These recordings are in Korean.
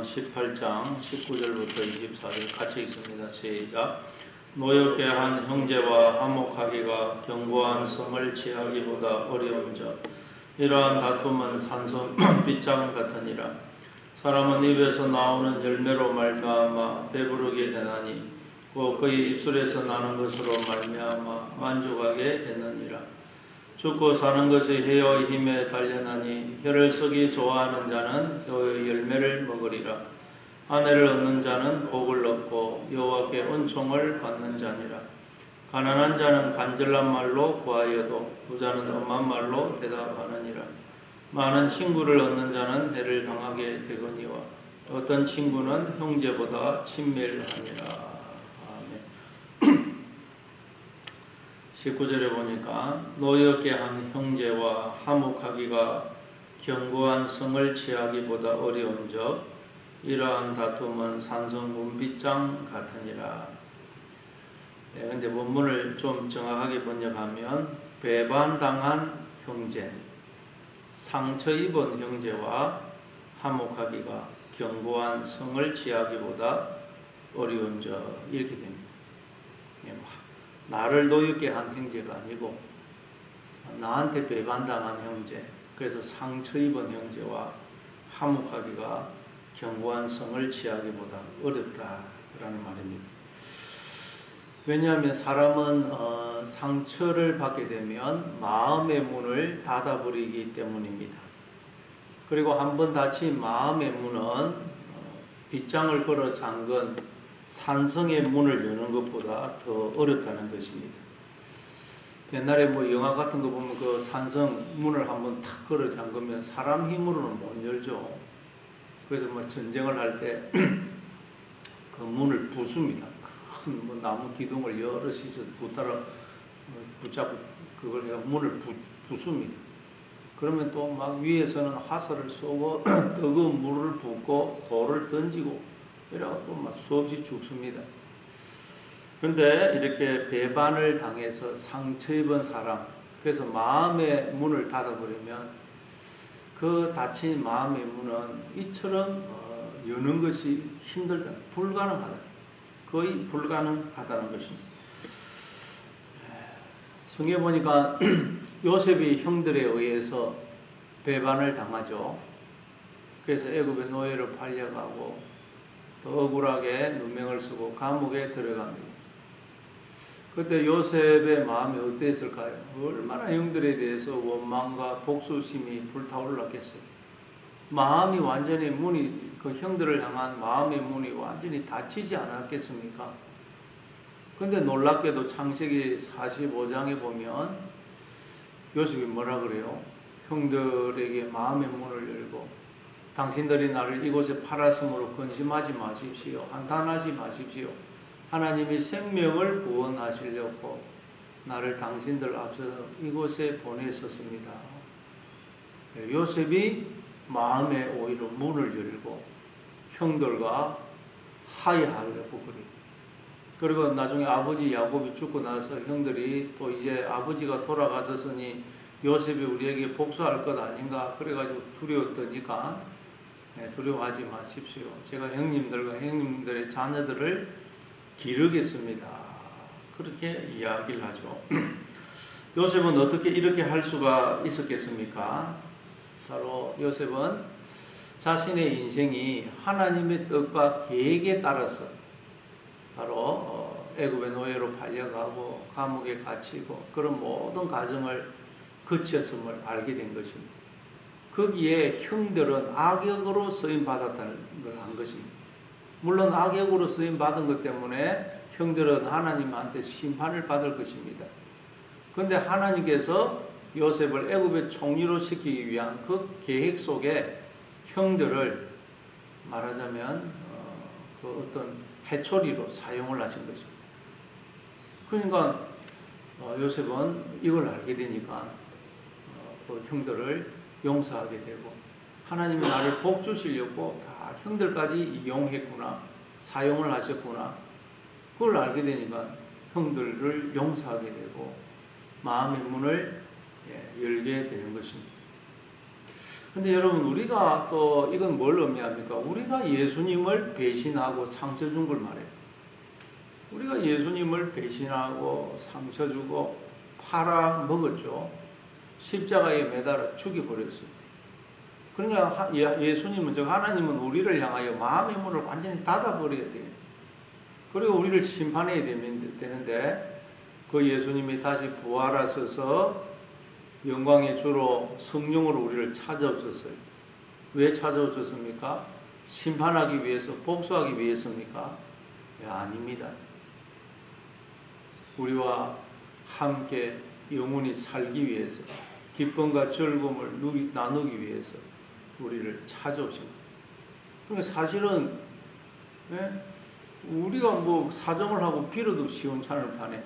다툼은 18장 19절부터 24절 같이 읽습니다. 시작. 노엽게 한 형제와 화목하기가 견고한 성을 취하기보다 어려운즉 이러한 다툼은 산성 빗장 같으니라. 사람은 입에서 나오는 열매로 말미암아 배부르게 되나니 곧 그의 입술에서 나는 것으로 말미암아 만족하게 되느니라. 죽고 사는 것이 혀의 힘에 달려나니 혀를 쓰기 좋아하는 자는 혀의 열매를 먹으리라. 아내를 얻는 자는 복을 얻고 여호와께 은총을 받는 자니라. 가난한 자는 간절한 말로 구하여도 부자는 엄한 말로 대답하느니라. 많은 친구를 얻는 자는 해를 당하게 되거니와 어떤 친구는 형제보다 친밀하니라. 19절에 보니까 노엽게 한 형제와 화목하기가 견고한 성을 취하기보다 어려운즉 이러한 다툼은 산성 문빗장 같으니라. 근데 원문을 좀 정확하게 번역하면 배반당한 형제, 상처 입은 형제와 화목하기가 견고한 성을 취하기보다 어려운즉 이렇게 됩니다. 나를 노엽게 한 형제가 아니고 나한테 배반당한 형제, 그래서 상처 입은 형제와 화목하기가 견고한 성을 취하기보다 어렵다라는 말입니다. 왜냐하면 사람은 상처를 받게 되면 마음의 문을 닫아버리기 때문입니다. 그리고 한번 닫힌 마음의 문은 빗장을 걸어 잠근 산성의 문을 여는 것보다 더 어렵다는 것입니다. 옛날에 뭐 영화 같은 거 보면 그 산성 문을 한번 탁 걸어 잠그면 사람 힘으로는 못 열죠. 그래서 뭐 전쟁을 할 때 그 문을 부숩니다. 큰 뭐 나무 기둥을 여럿이서 붙잡고 그걸 문을 부숩니다. 그러면 또 막 위에서는 화살을 쏘고 뜨거운 물을 붓고 돌을 던지고 이라고 또 막 수없이 죽습니다. 그런데 이렇게 배반을 당해서 상처 입은 사람, 그래서 마음의 문을 닫아버리면 그 닫힌 마음의 문은 이처럼 여는 것이 힘들다, 불가능하다, 거의 불가능하다는 것입니다. 성경에 보니까 요셉이 형들에 의해서 배반을 당하죠. 그래서 애굽의 노예로 팔려가고 또 억울하게 누명을 쓰고 감옥에 들어갑니다. 그때 요셉의 마음이 어땠을까요? 얼마나 형들에 대해서 원망과 복수심이 불타올랐겠어요. 마음이 완전히 그 형들을 향한 마음의 문이 완전히 닫히지 않았겠습니까? 근데 놀랍게도 창세기 45장에 보면 요셉이 뭐라 그래요? 형들에게 마음의 문을 열고 당신들이 나를 이곳에 팔았으므로 근심하지 마십시오. 한탄하지 마십시오. 하나님이 생명을 구원하시려고 나를 당신들 앞서서 이곳에 보내셨습니다. 요셉이 마음에 오히려 문을 열고 형들과 화해하려고 그래요. 그리고 나중에 아버지 야곱이 죽고 나서 형들이 또 이제 아버지가 돌아가셨으니 요셉이 우리에게 복수할 것 아닌가 그래가지고 두려웠더니까 두려워하지 마십시오. 제가 형님들과 형님들의 자녀들을 기르겠습니다. 그렇게 이야기를 하죠. 요셉은 어떻게 이렇게 할 수가 있었겠습니까? 바로 요셉은 자신의 인생이 하나님의 뜻과 계획에 따라서 바로 애굽의 노예로 팔려가고 감옥에 갇히고 그런 모든 과정을 거쳤음을 알게 된 것입니다. 거기에 형들은 악역으로 쓰임받았다는 걸 한 것입니다. 물론 악역으로 쓰임받은 것 때문에 형들은 하나님한테 심판을 받을 것입니다. 그런데 하나님께서 요셉을 애굽의 총리로 시키기 위한 그 계획 속에 형들을 말하자면 그 어떤 해초리로 사용을 하신 것입니다. 그러니까 요셉은 이걸 알게 되니까 그 형들을 용서하게 되고 하나님이 나를 복 주시려고 다 형들까지 이용했구나, 사용을 하셨구나, 그걸 알게 되니까 형들을 용서하게 되고 마음의 문을 열게 되는 것입니다. 근데 여러분, 우리가 또 이건 뭘 의미합니까? 우리가 예수님을 배신하고 상처 준 걸 말해요. 우리가 예수님을 배신하고 상처 주고 팔아먹었죠. 십자가에 매달아 죽여버렸어요. 그러니까 예수님은, 즉 하나님은 우리를 향하여 마음의 문을 완전히 닫아버려야 돼요. 그리고 우리를 심판해야 되는데, 그 예수님이 다시 부활하셔서 영광의 주로 성령으로 우리를 찾아오셨어요. 왜 찾아오셨습니까? 심판하기 위해서, 복수하기 위해서입니까? 네, 아닙니다. 우리와 함께 영원히 살기 위해서, 기쁨과 즐거움을 나누기 위해서 우리를 찾아오신 거예요. 그러니까 사실은 우리가 뭐 사정을 하고 빌어도 시원찮을 판에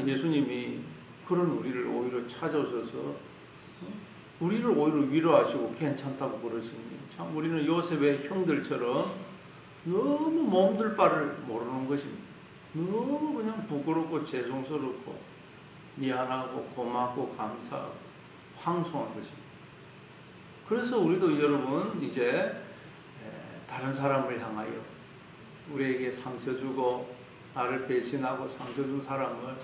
예수님이 그런 우리를 오히려 찾아오셔서 우리를 오히려 위로하시고 괜찮다고 그러시니, 참 우리는 요셉의 형들처럼 너무 몸둘 바를 모르는 것입니다. 너무 그냥 부끄럽고 죄송스럽고 미안하고 고맙고 감사하고 황송한 것입니다. 그래서 우리도 여러분 이제 다른 사람을 향하여 우리에게 상처 주고 나를 배신하고 상처 준 사람을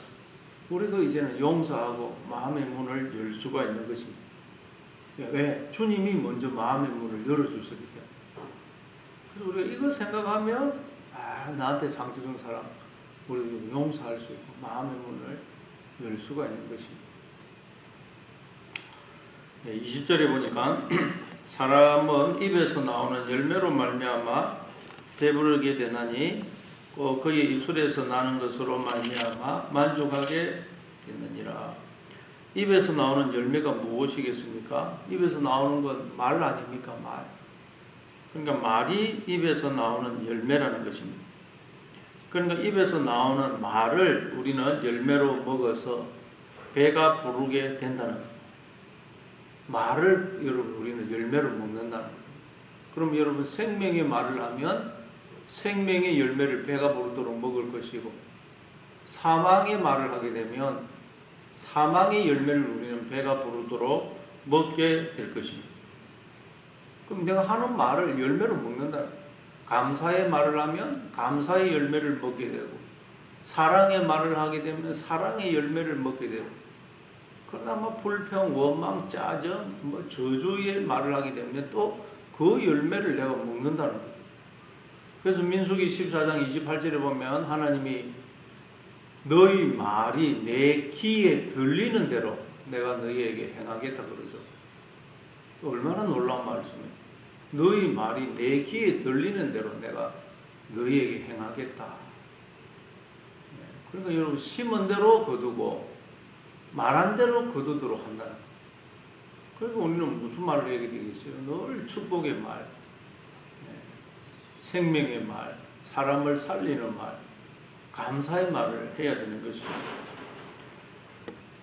우리도 이제는 용서하고 마음의 문을 열 수가 있는 것입니다. 왜? 주님이 먼저 마음의 문을 열어주셨기 때문에. 그래서 우리가 이거 생각하면 나한테 상처 준 사람 우리도 용서할 수 있고 마음의 문을 열 수가 있는 것입니다. 20절에 보니까 사람은 입에서 나오는 열매로 말미암아 배부르게 되나니 그의 입술에서 나는 것으로 말미암아 만족하게 되느니라. 입에서 나오는 열매가 무엇이겠습니까? 입에서 나오는 건 말 아닙니까? 말. 그러니까 말이 입에서 나오는 열매라는 것입니다. 그러니까 입에서 나오는 말을 우리는 열매로 먹어서 배가 부르게 된다는 거예요. 말을 여러분 우리는 열매로 먹는다는 거예요. 그럼 여러분 생명의 말을 하면 생명의 열매를 배가 부르도록 먹을 것이고, 사망의 말을 하게 되면 사망의 열매를 우리는 배가 부르도록 먹게 될 것입니다. 그럼 내가 하는 말을 열매로 먹는다. 감사의 말을 하면 감사의 열매를 먹게 되고, 사랑의 말을 하게 되면 사랑의 열매를 먹게 되고, 그러나 불평, 원망, 짜증, 저주의 말을 하게 되면 또 그 열매를 내가 먹는다는 거예요. 그래서 민수기 14장 28절에 보면 하나님이 너희 말이 내 귀에 들리는 대로 내가 너희에게 행하겠다 그러죠. 얼마나 놀라운 말씀이에요. 너희 말이 내 귀에 들리는 대로 내가 너희에게 행하겠다. 그러니까 여러분 심은 대로 거두고 말한 대로 거두도록 한다는 거예요. 그래서 우리는 무슨 말을 해야 되겠어요? 늘 축복의 말, 생명의 말, 사람을 살리는 말, 감사의 말을 해야 되는 것입니다.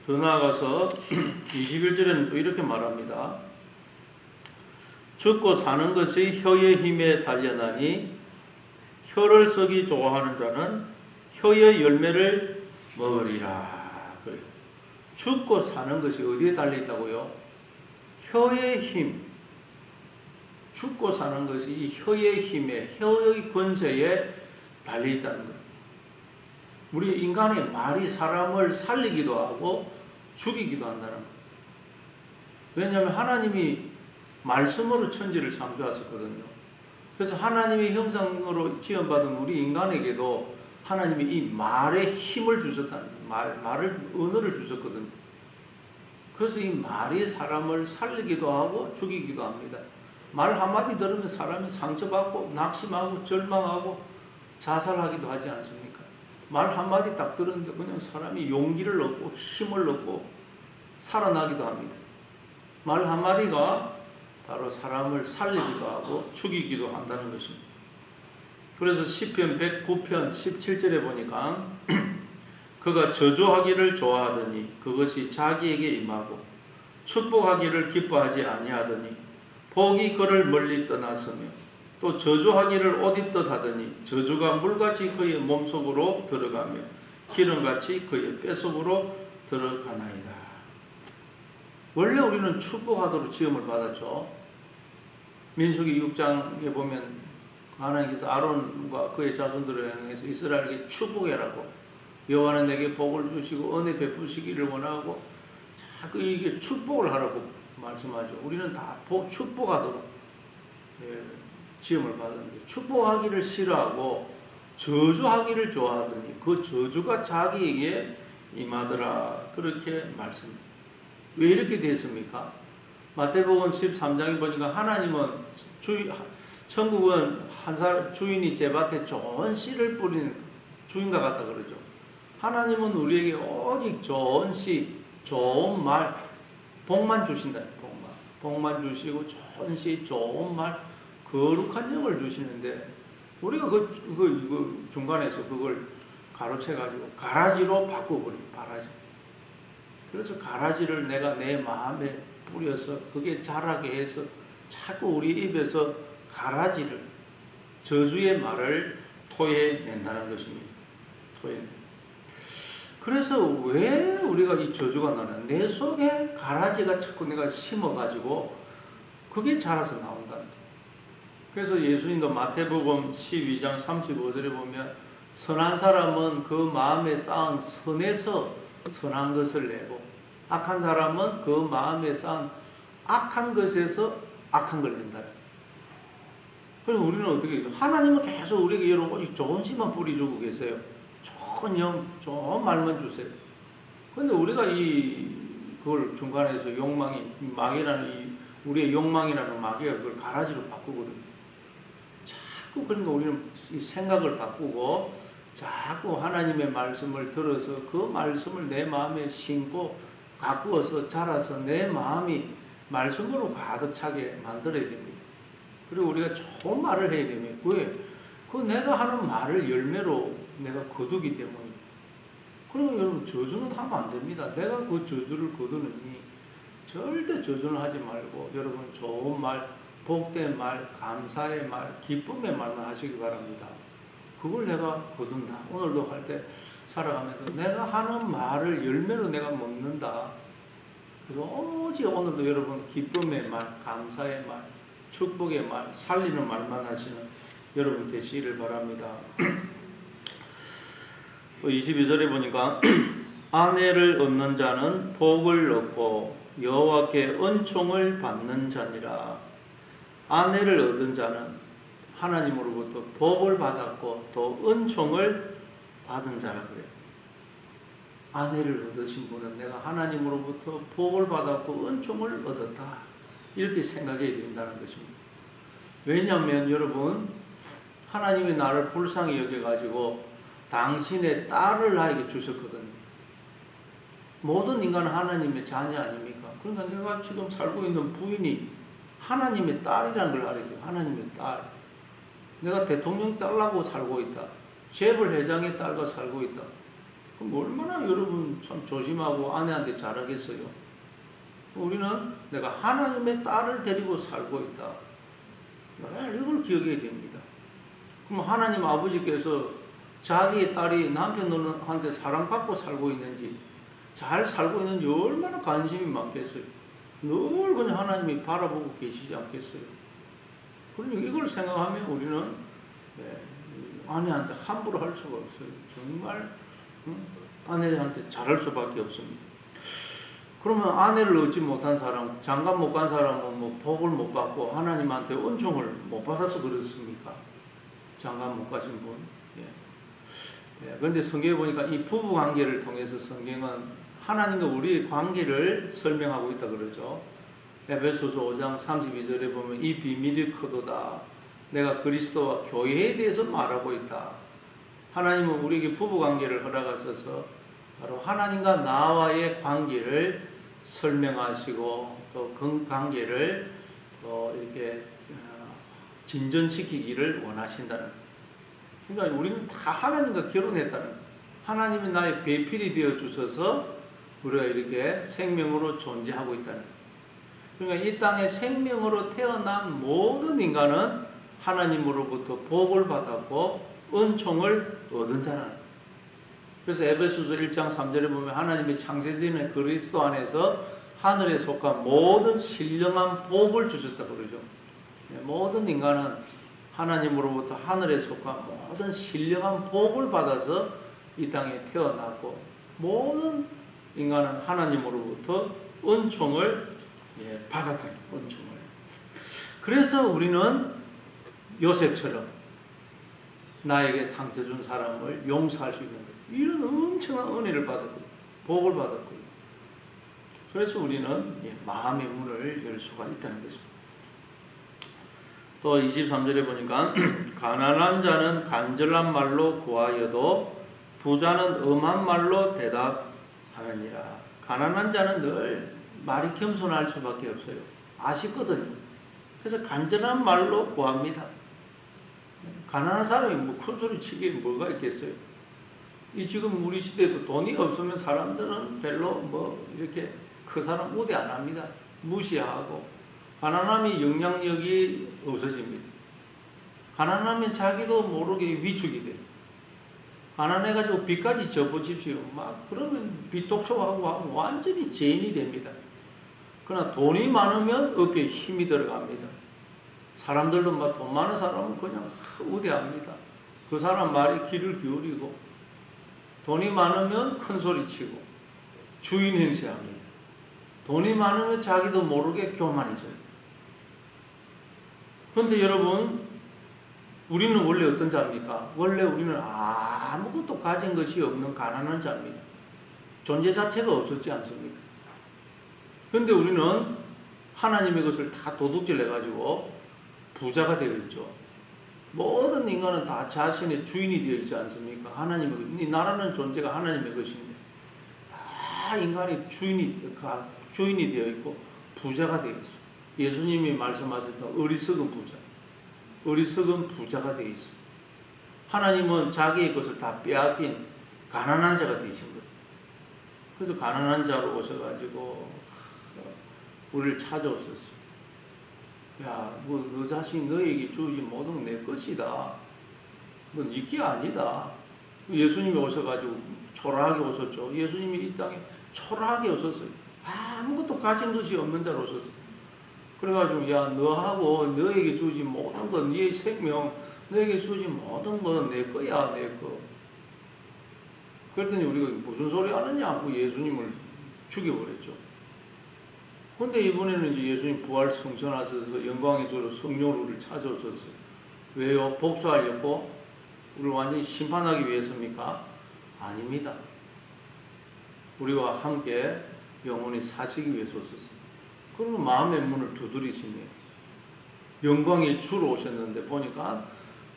더 나아가서 21절에는 또 이렇게 말합니다. 죽고 사는 것이 혀의 힘에 달려나니 혀를 쓰기 좋아하는 자는 혀의 열매를 먹으리라. 그래요. 죽고 사는 것이 어디에 달려있다고요? 혀의 힘. 죽고 사는 것이 이 혀의 힘에, 혀의 권세에 달려있다는 거예요. 우리 인간의 말이 사람을 살리기도 하고 죽이기도 한다는 거예요. 왜냐하면 하나님이 말씀으로 천지를 창조하셨거든요. 그래서 하나님의 형상으로 지원받은 우리 인간에게도 하나님이 이 말에 힘을 주셨다는 거예요. 말을, 언어를 주셨거든요. 그래서 이 말이 사람을 살리기도 하고 죽이기도 합니다. 말 한마디 들으면 사람이 상처받고 낙심하고 절망하고 자살하기도 하지 않습니까? 말 한마디 딱 들었는데 그냥 사람이 용기를 얻고 힘을 얻고 살아나기도 합니다. 말 한마디가 바로 사람을 살리기도 하고 죽이기도 한다는 것입니다. 그래서 시편 109편 17절에 보니까 그가 저주하기를 좋아하더니 그것이 자기에게 임하고 축복하기를 기뻐하지 아니하더니 복이 그를 멀리 떠났으며 또 저주하기를 옷 입듯 하더니 저주가 물같이 그의 몸속으로 들어가며 기름같이 그의 뼈속으로 들어가나이다. 원래 우리는 축복하도록 지음을 받았죠. 민수기 6장에 보면 하나님께서 아론과 그의 자손들을 향해서 이스라엘에게 축복해라고, 여호와는 내게 복을 주시고 은혜 베푸시기를 원하고 자꾸 이게 축복을 하라고 말씀하죠. 우리는 다 축복하도록 지음을 받았는데, 축복하기를 싫어하고 저주하기를 좋아하더니 그 저주가 자기에게 임하더라, 그렇게 말씀합니다. 왜 이렇게 됐습니까? 마태복음 13장에 보니까 하나님은 천국은 한 사람 주인이 제밭에 좋은 씨를 뿌리는 주인과 같다 그러죠. 하나님은 우리에게 오직 좋은 씨, 좋은 말, 복만 주신다. 복만 주시고 좋은 씨, 좋은 말, 거룩한 영을 주시는데, 우리가 그 중간에서 그걸 가로채가지고 가라지로 바꿔버린 가라지. 그래서 가라지를 내가 내 마음에 뿌려서 그게 자라게 해서 자꾸 우리 입에서 가라지를, 저주의 말을 토해낸다는 것입니다. 그래서 왜 우리가 이 저주가 나나? 내 속에 가라지가 자꾸 내가 심어가지고 그게 자라서 나온다는 거예요. 그래서 예수님도 마태복음 12장 35절에 보면 선한 사람은 그 마음에 쌓은 선에서 선한 것을 내고, 악한 사람은 그 마음에 쌓은 악한 것에서 악한 걸 낸다. 그럼 우리는 어떻게 해요? 하나님은 계속 우리에게 여러분 좋은 씨만 뿌려주고 계세요. 좋은 영, 좋은 말만 주세요. 근데 우리가 그걸 중간에서 욕망이, 마귀라는 우리의 욕망이라는 마귀가 그걸 가라지로 바꾸거든요. 자꾸 그러니까 우리는 이 생각을 바꾸고 자꾸 하나님의 말씀을 들어서 그 말씀을 내 마음에 심고 가꾸어서 자라서 내 마음이 말씀으로 가득 차게 만들어야 됩니다. 그리고 우리가 좋은 말을 해야 됩니다. 왜? 그 내가 하는 말을 열매로 내가 거두기 때문에. 그러면 여러분 저주는 하면 안 됩니다. 내가 그 저주를 거두느니 절대 저주는 하지 말고 여러분 좋은 말, 복된 말, 감사의 말, 기쁨의 말만 하시기 바랍니다. 그걸 내가 거둔다. 오늘도 할 때 살아가면서 내가 하는 말을 열매로 내가 먹는다. 그래서 오직 오늘도 여러분 기쁨의 말, 감사의 말, 축복의 말, 살리는 말만 하시는 여러분 되시기를 바랍니다. 또 22절에 보니까 아내를 얻는 자는 복을 얻고 여호와께 은총을 받는 자니라. 아내를 얻은 자는 하나님으로부터 복을 받았고 또 은총을 받은 자라 그래요. 아내를 얻으신 분은 내가 하나님으로부터 복을 받았고 은총을 얻었다, 이렇게 생각해야 된다는 것입니다. 왜냐하면 여러분, 하나님이 나를 불쌍히 여겨가지고 당신의 딸을 나에게 주셨거든요. 모든 인간은 하나님의 자녀 아닙니까? 그러니까 내가 지금 살고 있는 부인이 하나님의 딸이라는 걸 알아야 돼요. 하나님의 딸. 내가 대통령 딸하고 살고 있다. 재벌 회장의 딸과 살고 있다. 그럼 얼마나 여러분 참 조심하고 아내한테 잘하겠어요. 우리는 내가 하나님의 딸을 데리고 살고 있다. 이걸 기억해야 됩니다. 그럼 하나님 아버지께서 자기의 딸이 남편한테 사랑받고 살고 있는지, 잘 살고 있는지 얼마나 관심이 많겠어요. 늘 그냥 하나님이 바라보고 계시지 않겠어요. 그러니 이걸 생각하면 우리는 아내한테 함부로 할 수가 없어요. 정말 아내한테 잘할 수밖에 없습니다. 그러면 아내를 얻지 못한 사람, 장가 못 간 사람은 뭐 복을 못 받고 하나님한테 은총을 못 받아서 그렇습니까? 장가 못 가신 분. 그런데 성경에 보니까 이 부부 관계를 통해서 성경은 하나님과 우리의 관계를 설명하고 있다 그러죠. 에베소서 5장 32절에 보면 이 비밀이 크도다. 내가 그리스도와 교회에 대해서 말하고 있다. 하나님은 우리에게 부부 관계를 허락하셔서 바로 하나님과 나와의 관계를 설명하시고 또 그 관계를 이렇게 진전시키기를 원하신다는 거예요. 그러니까 우리는 다 하나님과 결혼했다는, 하나님이 나의 배필이 되어 주셔서 우리가 이렇게 생명으로 존재하고 있다는. 그러니까 이 땅에 생명으로 태어난 모든 인간은 하나님으로부터 복을 받았고 은총을 얻은 자라는. 그래서 에베소서 1장 3절에 보면 하나님의 창세전에 그리스도 안에서 하늘에 속한 모든 신령한 복을 주셨다고 그러죠. 모든 인간은 하나님으로부터 하늘에 속한 모든 신령한 복을 받아서 이 땅에 태어났고, 모든 인간은 하나님으로부터 은총을 받았다. 은총을. 그래서 우리는 요셉처럼 나에게 상처 준 사람을 용서할 수 있는 거예요. 이런 엄청난 은혜를 받았고 복을 받았고, 그래서 우리는 마음의 문을 열 수가 있다는 것입니다. 또 23절에 보니까 가난한 자는 간절한 말로 구하여도 부자는 엄한 말로 대답하느니라. 가난한 자는 늘 말이 겸손할 수밖에 없어요. 아쉽거든요. 그래서 간절한 말로 구합니다. 가난한 사람이 뭐 큰 소리 치기에 뭐가 있겠어요. 이 지금 우리 시대에도 돈이 없으면 사람들은 별로 뭐 이렇게 그 사람 우대 안 합니다. 무시하고. 가난함이 영향력이 없어집니다. 가난하면 자기도 모르게 위축이 돼요. 가난해가지고 빚까지 져보십시오. 막 그러면 빚 독촉하고 하면 완전히 죄인이 됩니다. 그러나 돈이 많으면 어깨에 힘이 들어갑니다. 사람들도 막 돈 많은 사람은 그냥 우대합니다. 그 사람 말에 귀를 기울이고, 돈이 많으면 큰 소리 치고 주인 행세합니다. 돈이 많으면 자기도 모르게 교만해져요. 그런데 여러분, 우리는 원래 어떤 자입니까? 원래 우리는 아무것도 가진 것이 없는 가난한 자입니다. 존재 자체가 없었지 않습니까? 그런데 우리는 하나님의 것을 다 도둑질 해가지고 부자가 되어 있죠. 모든 인간은 다 자신의 주인이 되어 있지 않습니까? 하나님의 것. 이 나라는 존재가 하나님의 것인데 다 인간이 주인이 되어 있고 부자가 되어 있어요. 예수님이 말씀하셨던 어리석은 부자. 어리석은 부자가 되어 있어요. 하나님은 자기의 것을 다 빼앗긴 가난한 자가 되신 거예요. 그래서 가난한 자로 오셔가지고 우리를 찾아오셨어요. 야, 너 자신이 너에게 주어진 모든 건 내 것이다. 넌 이게 아니다. 예수님이 오셔가지고 초라하게 오셨죠. 예수님이 이 땅에 초라하게 오셨어요. 아무것도 가진 것이 없는 자로 오셨어요. 그래가지고 야, 너하고 너에게 주어진 모든 건 네 생명, 너에게 주어진 모든 건 내 거야, 내 거. 그랬더니 우리가 무슨 소리 하느냐고 예수님을 죽여버렸죠. 근데 이번에는 이제 예수님 부활 승천하셔서 영광의 주로 성령으로 우리를 찾아오셨어요. 왜요? 복수하려고? 우리를 완전히 심판하기 위해서입니까? 아닙니다. 우리와 함께 영원히 사시기 위해서 오셨어요. 그러면 마음의 문을 두드리시며 영광의 주로 오셨는데 보니까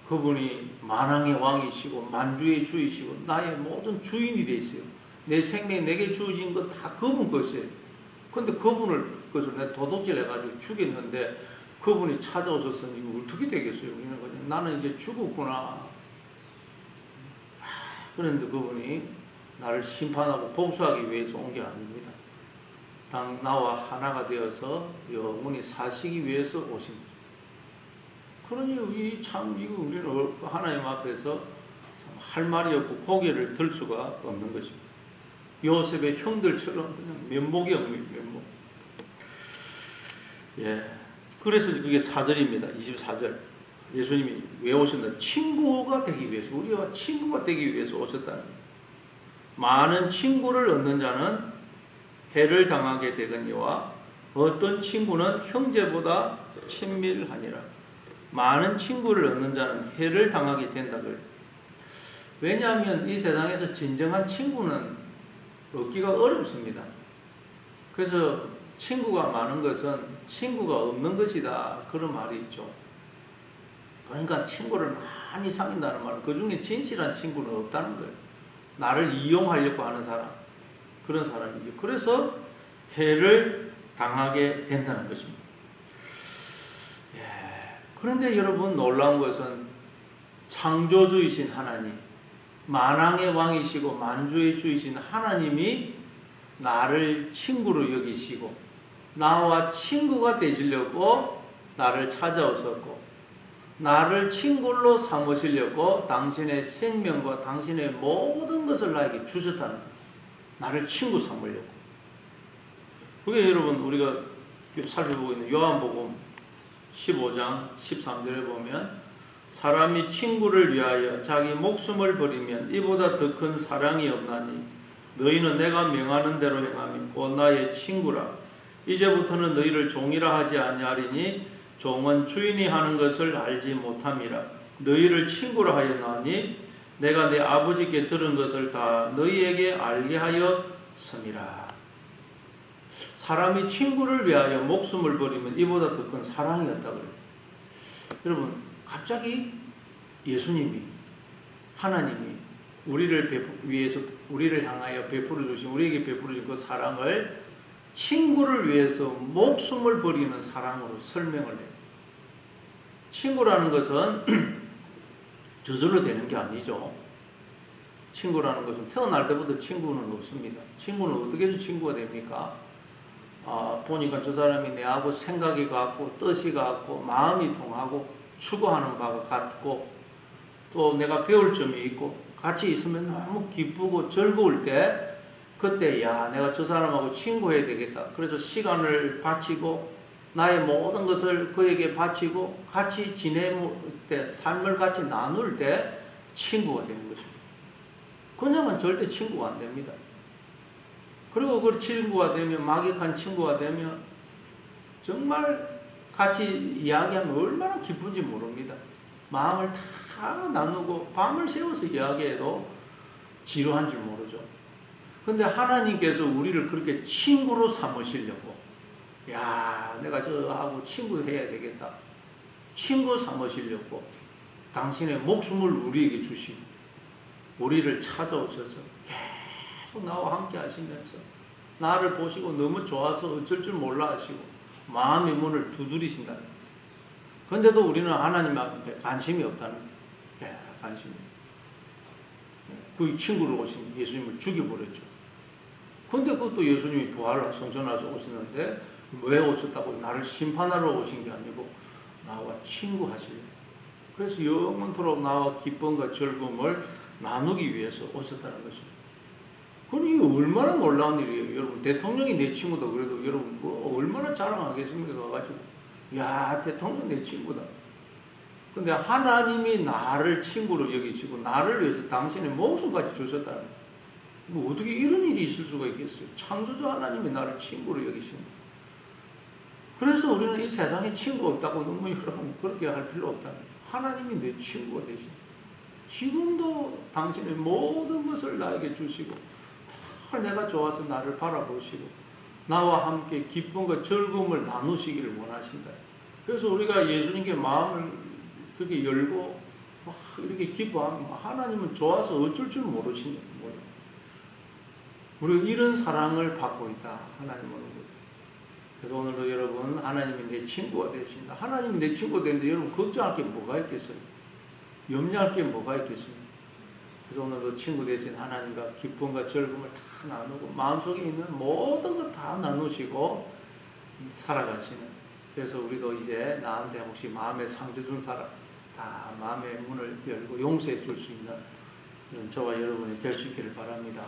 그분이 만왕의 왕이시고 만주의 주이시고 나의 모든 주인이 되어 있어요. 내 생명 내게 주어진 것 다 그분 것이에요. 근데 그것을 내가 도둑질 해가지고 죽였는데 그분이 찾아오셨으니 이거 어떻게 되겠어요? 우리는 그냥 나는 이제 죽었구나. 그런데 그분이 나를 심판하고 복수하기 위해서 온 게 아닙니다. 당 나와 하나가 되어서 영원히 사시기 위해서 오신 거죠. 그러니 이거 우리는 하나님 앞에서 참 할 말이 없고 고개를 들 수가 없는 것입니다. 요셉의 형들처럼 그냥 면목이 없는 면목. 예. 그래서 그게 4절입니다. 24절. 예수님이 왜 오셨나? 친구가 되기 위해서, 우리와 친구가 되기 위해서 오셨다는 거예요. 많은 친구를 얻는 자는 해를 당하게 되거니와 어떤 친구는 형제보다 친밀하니라. 많은 친구를 얻는 자는 해를 당하게 된다고요. 왜냐하면 이 세상에서 진정한 친구는 얻기가 어렵습니다. 그래서 친구가 많은 것은 친구가 없는 것이다. 그런 말이 있죠. 그러니까 친구를 많이 사귄다는 말은 그 중에 진실한 친구는 없다는 거예요. 나를 이용하려고 하는 사람. 그런 사람이죠. 그래서 해를 당하게 된다는 것입니다. 예. 그런데 여러분 놀라운 것은 창조주이신 하나님, 만왕의 왕이시고 만주의 주이신 하나님이 나를 친구로 여기시고 나와 친구가 되시려고 나를 찾아오셨고 나를 친구로 삼으시려고 당신의 생명과 당신의 모든 것을 나에게 주셨다는 거예요. 나를 친구 삼으려고. 그게 여러분 우리가 살펴보고 있는 요한복음 15장 13절에 보면 사람이 친구를 위하여 자기 목숨을 버리면 이보다 더 큰 사랑이 없나니 너희는 내가 명하는 대로 행하면 곧 나의 친구라. 이제부터는 너희를 종이라 하지 아니하리니 종은 주인이 하는 것을 알지 못함이라. 너희를 친구라 하였나니 내가 내 아버지께 들은 것을 다 너희에게 알게 하였음이라. 사람이 친구를 위하여 목숨을 버리면 이보다 더 큰 사랑이 없다 그래요. 여러분, 갑자기 예수님이, 하나님이 우리를 향하여 베풀어 주신, 우리에게 베풀어 주신 그 사랑을 친구를 위해서 목숨을 버리는 사랑으로 설명을 해요. 친구라는 것은 저절로 되는 게 아니죠. 친구라는 것은 태어날 때부터 친구는 없습니다. 친구는 어떻게 해서 친구가 됩니까? 보니까 저 사람이 내 하고 생각이 같고 뜻이 같고 마음이 통하고 추구하는 바가 같고 또 내가 배울 점이 있고 같이 있으면 너무 기쁘고 즐거울 때 그때 야 내가 저 사람하고 친구해야 되겠다. 그래서 시간을 바치고 나의 모든 것을 그에게 바치고 같이 지낼 때 삶을 같이 나눌 때 친구가 되는 것입니다. 그냥은 절대 친구가 안 됩니다. 그리고 그 친구가 되면 막역한 친구가 되면 정말 같이 이야기하면 얼마나 기쁜지 모릅니다. 마음을 다 나누고 밤을 새워서 이야기해도 지루한 줄 모르죠. 근데 하나님께서 우리를 그렇게 친구로 삼으시려고 야 내가 저하고 친구 해야 되겠다. 친구 삼으시려고 당신의 목숨을 우리에게 주시고 우리를 찾아오셔서 계속 나와 함께 하시면서 나를 보시고 너무 좋아서 어쩔 줄 몰라 하시고 마음의 문을 두드리신다. 그런데도 우리는 하나님 앞에 관심이 없다는 거예요. 관심이. 그 친구로 오신 예수님을 죽여버렸죠. 그런데 그것도 예수님이 부활을 성전하셔서 오시는데 왜 오셨다고 나를 심판하러 오신 게 아니고 나와 친구하시려고. 그래서 영원토록 나와 기쁨과 즐거움을 나누기 위해서 오셨다는 것입니다. 그러니 이게 얼마나 놀라운 일이에요. 여러분 대통령이 내 친구다 그래도 여러분 뭐 얼마나 자랑하겠습니까? 가가지고 야 대통령 내 친구다. 근데 하나님이 나를 친구로 여기시고 나를 위해서 당신의 목숨까지 주셨다는 거예요. 뭐 어떻게 이런 일이 있을 수가 있겠어요. 창조주 하나님이 나를 친구로 여기십니다. 그래서 우리는 이 세상에 친구 없다고 너무 여러분 그렇게 할 필요 없다는 거예요. 하나님이 내 친구가 되십니다. 지금도 당신의 모든 것을 나에게 주시고 내가 좋아서 나를 바라보시고 나와 함께 기쁨과 즐거움을 나누시기를 원하신다. 그래서 우리가 예수님께 마음을 그렇게 열고 막 이렇게 기뻐하면 하나님은 좋아서 어쩔 줄 모르시는 거예요. 우리가 이런 사랑을 받고 있다. 하나님은. 그래서 오늘도 여러분 하나님이 내 친구가 되신다. 하나님이 내 친구가 되는데 여러분 걱정할 게 뭐가 있겠어요? 염려할 게 뭐가 있겠습니까? 그래서 오늘도 친구 되신 하나님과 기쁨과 즐거움을 다 나누고 마음속에 있는 모든 걸 다 나누시고 살아가시는. 그래서 우리도 이제 나한테 혹시 마음에 상처 준 사람 다 마음의 문을 열고 용서해 줄 수 있는 그런 저와 여러분이 될 수 있기를 바랍니다.